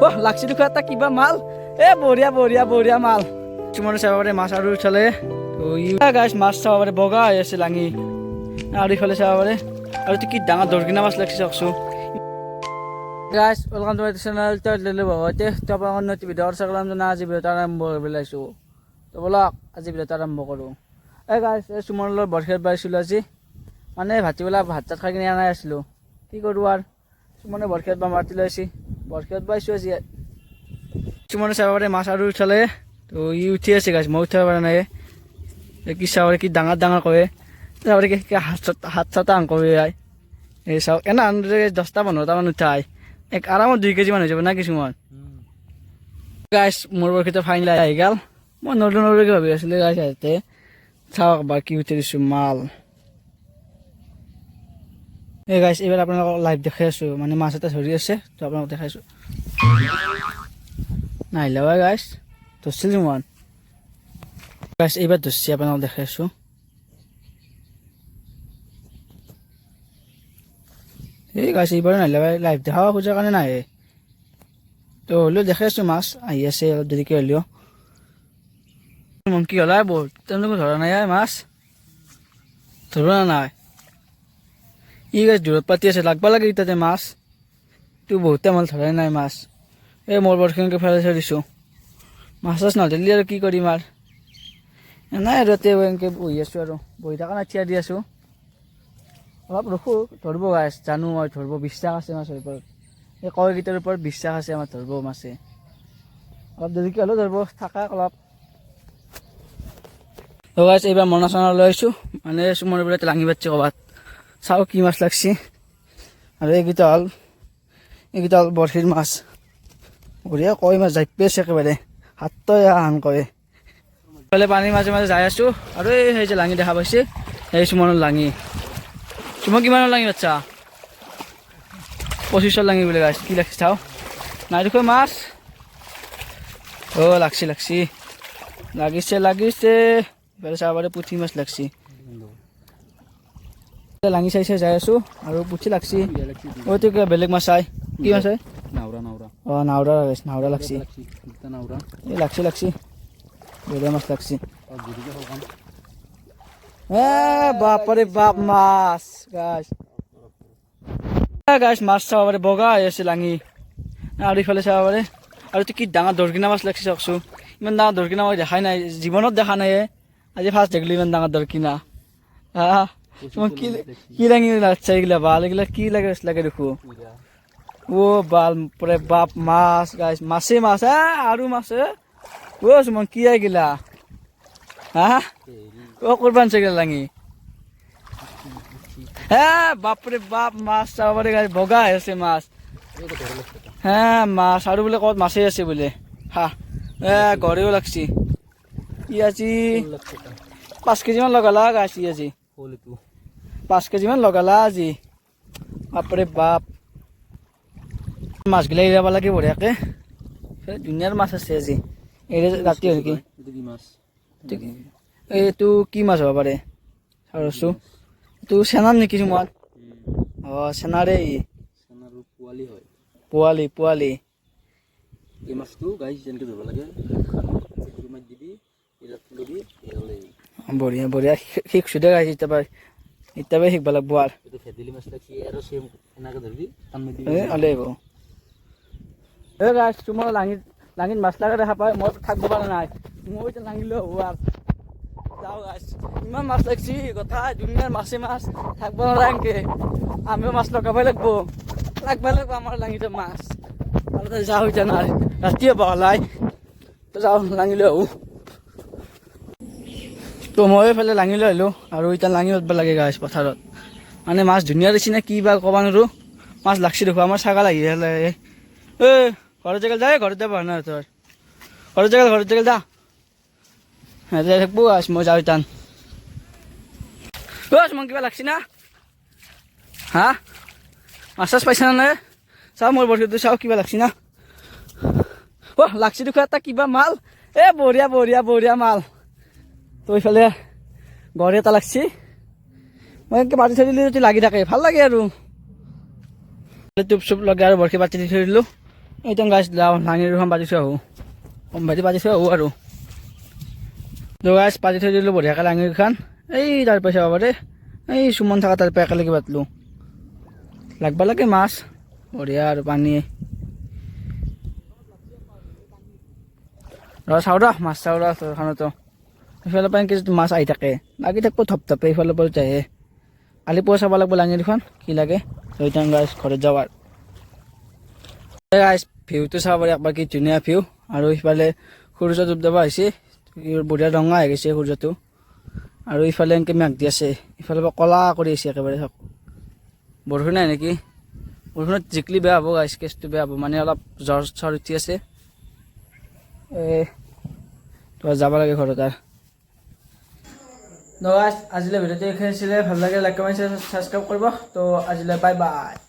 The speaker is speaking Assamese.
ও লাগছি দেখো এটা কিবা মাল এ বঢ়িয়া বঢ়িয়া বঢ়িয়া মাল কিছুমানে চাব পাৰে মাছ আৰু ইফালে গাছ মাছ চাব পাৰে বগা হৈ আছে লাঙি আৰু ইফালে চাব পাৰে আৰু এইটো কি ডাঙৰ দৰকিনা মাছ লাগিছে চাওকচোন গাছ ওয়েলকাম টু মাই চেনেল লেলে ভগতে তো আপোনালোকৰ নতুন ভিডিঅ' চাকলাম জনা আজি ভিডিঅ'টো আৰম্ভ কৰিবলৈ আহিছোঁ তো বলক আজি ভিডিঅ'টো আৰম্ভ কৰোঁ এই গাছ এই সুমনৰ লগত বৰখেত বাইছিলোঁ আজি মানে ভাতিবেলা ভাত চাত খাই কিনে আনাই আছিলোঁ কি কৰোঁ আৰু সুমনে বৰখেত বা মাতি লৈছে বৰখেত বাইছোঁ আজি সুমনে চাব পাৰে মাছ আৰু উঠালে তো ই উঠি আছে গাছ মই উঠাব পৰা নাই কি চাব পাৰে কি ডাঙৰ ডাঙৰ কৰে চাব পাৰে কি হাত চাত আং কৰি এই চাওক এনে 10-15টামান উঠাই এক আৰামত 2 কেজি মান হৈ যাব না কিছুমান গাছ মোৰ বৰখেতৰ ফাইন আহি গ'ল মই নৰকে ভাবি আছিলোঁ গাছ ইয়াতে চাওক বাকী উঠি দিছোঁ মাল এই গাইছ এইবাৰ আপোনালোকক লাইভ দেখাই আছোঁ মানে মাছ এটা ধৰি আছে তো আপোনালোকক দেখাইছোঁ নাহিলে গাইছ ধৰিছিল মই গাইছ এইবাৰ ধৰিছে আপোনালোকক দেখাইছোঁ এই গাইছ এইবাৰ নাহিলে লাইভ দেখাব খোজাৰ কাৰণে নাহে তো হ'লেও দেখাই আছোঁ মাছ আহি আছে অলপ দেৰিকৈ হ'লেও কি হ'ল বহুত তেওঁলোকে ধৰা নাই মাছ ধৰিব নাই ই গাছ দূৰত পাতি আছে লাগবা লাগে তাতে মাছ তো বহুতে মাল ধৰাই নাই মাছ এই মোৰ বৰখেনকে ফেলাই থৈ দিছোঁ মাছ চাছ নধৰিলে আৰু কি কৰিম আৰু নাই আৰু ইয়াতে এনেকৈ বহি আছোঁ আৰু বহি থকা নাই থিয়া দি আছোঁ অলপ ৰখোঁ ধৰিব গাছ জানো মই ধৰিব বিশ্বাস আছে মাছৰ ওপৰত এই কয়কেইটাৰ ওপৰত বিশ্বাস আছে আমাৰ ধৰিব মাছে অলপ দেৰিকৈ হ'লেও ধৰিব থাকা অলপ গাছ এইবাৰ মনা চনা লৈ আহিছোঁ মানে চুমনৰ বোলে লাঙি পাতিছে ক'ৰবাত চাওঁ কি মাছ লাগছি আৰু এইকেইটা হ'ল বৰশীৰ মাছ বঢ়িয়া কয় মাছ যাই পেছে একেবাৰে হাতই আন কৰে এইফালে পানীৰ মাজে মাজে যাই আছোঁ আৰু এই যে লাঙি দেখা পাইছে সেই চুমনৰ লাঙি চুমন কিমানৰ লাঙি বাচ্চা 25ৰ লাঙি বোলে গাছ কি লাগছি চাওঁ নাই দেখো মাছ লাগছি লাগিছে এইফালে চাব পাৰে পুঠি মাছ লাগছি লাঙি চাই যাই আছোঁ আৰু পুঠি লাগছি তো কিবা বেলেগ মাছ চাই কি মাছ হয় নাওৰা লাগছি এই লাগছি বেলেগ মাছ লাগছি বাপৰে বাপ মাছ গাছ মাছ চাব পাৰে বগা হৈ আছে লাঙি আৰু ইফালে চাব পাৰে আৰু এইটো কি ডাঙৰ দৰকিনা মাছ লাগছি চাওকচোন ইমান ডাঙৰ দৰকিনা মই দেখাই নাই জীৱনত দেখা নাই আজি ফাৰ্ষ্ট দেখিলোঁ ইমান ডাঙৰ দৰকিনা তোমাক কি লাগি লাগছে এইগিলা ভাল এইগিলা কি লাগে দেখো বাল পৰে বাপ মাছ গাইছ মাছে মাছ আৰু মাছ চুমন কি এইগিলা কৰবা আনছে এইগিলা লাঙি বাপৰে বাপ মাছ চাব পাৰে গাইছ বগা হৈ আছে মাছ মাছ আৰু বোলে ক'ত মাছেই আছে বোলে ঘৰেও লাগছি ই আজি 5 কেজিমান লগালা গাইছ আজি 5 কেজিমান লগালা আজি বাপৰে বাপ মাছগিলা এৰাব লাগে বঢ়িয়াকে ধুনীয়াৰ মাছ আছে আজি এই ৰাতি হ'ল কি এইটো কি মাছ হ'ব পাৰে চাওঁচোন এইটো চেনাৰ নেকি তোমাৰ চেনাৰে পোৱালি এই মাছটো গাইছ যেনেকৈ ধৰিব লাগে বঢ়িয়া শিকছোঁ দে গাইছ এতিয়া শিকব লাগব আৰু গাইছ তোমাৰ লাঙিত মাছ লগা দেখা পাই মই থাকিব পৰা নাই মই এতিয়া লাঙিলেও হ'ব আৰু যাওঁ গাইছ ইমান মাছ লাগছি কথা দুনিয়াৰ মাছে মাছ থাকিব নালাগে আমিও মাছ লগাবই লাগব আমাৰ লাঙিতে মাছ আৰু যাওঁ এতিয়া নাই ৰাতিয়ে বহলাই যাওঁ লাঙিলেও আহোঁ তো মই এইফালে লাঙি লৈ আহিলোঁ আৰু এতিয়া লাঙি পাতিব লাগে গাইছ পথাৰত মানে মাছ ধুনীয়া দিছে নে কি বা ক'ব নোৱাৰোঁ মাছ লাগছি দেখো আমাৰ ছাগাল আহি ঘৰত জেগাল যায় ঘৰত যাব না তোৰ ঘৰত জেগাল যা থাকবো গাইছ মই যাওঁ টান তোমাক কিবা লাগছি না মাছ চাছ পাইছা নাই চাওঁ মোৰ বৰখেতটো চাওঁ কিবা লাগছি না লাগছি দেখো এটা কিবা মাল বঢ়িয়া মাল তো এইফালে গড়ে এটা লাগছি মই এনেকৈ পাতি থৈ দিলোঁ যদি লাগি থাকে ভাল লাগে আৰু টোপ চুপ লগাই আৰু বৰশী পাতি দি থৈ দিলোঁ একদম গাছ যাওঁ লাঙিৰ দুখন পাতি থৈ আহোঁ সম্ভাতি পাতি থৈ আহোঁ আৰু তো গাছ পাতি থৈ দিলোঁ বঢ়িয়াকৈ লাঙিৰখন এই তাৰ পৰা চাব পাৰে এই সুমন থকা তাৰ পৰা একেলগে পাতলোঁ লাগবা লাগে মাছ বঢ়িয়া আৰু পানী চাওঁ ৰ মাছ চাওঁ ৰ তৰখানতো এইফালৰ পৰা এনেকৈ মাছ আহি থাকে লাগি থাকিব ধপধপে এইফালৰ পৰা যায়হে কালি পুৱা চাব লাগিব লাঙিৰখন কি লাগে দুইটান গাছ ঘৰত যাৱাৰ গাছ ভিউটো চাব পাৰি একবাৰ কি ধুনীয়া ভিউ আৰু ইফালে সূৰ্য ডুব যাব আহিছে বঢ়িয়া ৰঙা হৈ গৈছে সূৰ্যটো আৰু ইফালে এনেকৈ মেঘ দি আছে ইফালৰ পৰা ক'লা কৰি আছে একেবাৰে চাওক বৰষুণ নাই নেকি বৰষুণত জিকলি বেয়া হ'ব গাছ কেছটো বেয়া হ'ব মানে অলপ জ্বৰ চৰ উঠি আছে তো যাব লাগে ঘৰত আৰু তো আজিলৈ ভিডিঅ'টো এইখিনি আছিলে ভাল লাগে লাইক কমেণ্ট ছাবস্ক্ৰাইব কৰিব তো আজিলৈ বাই বাই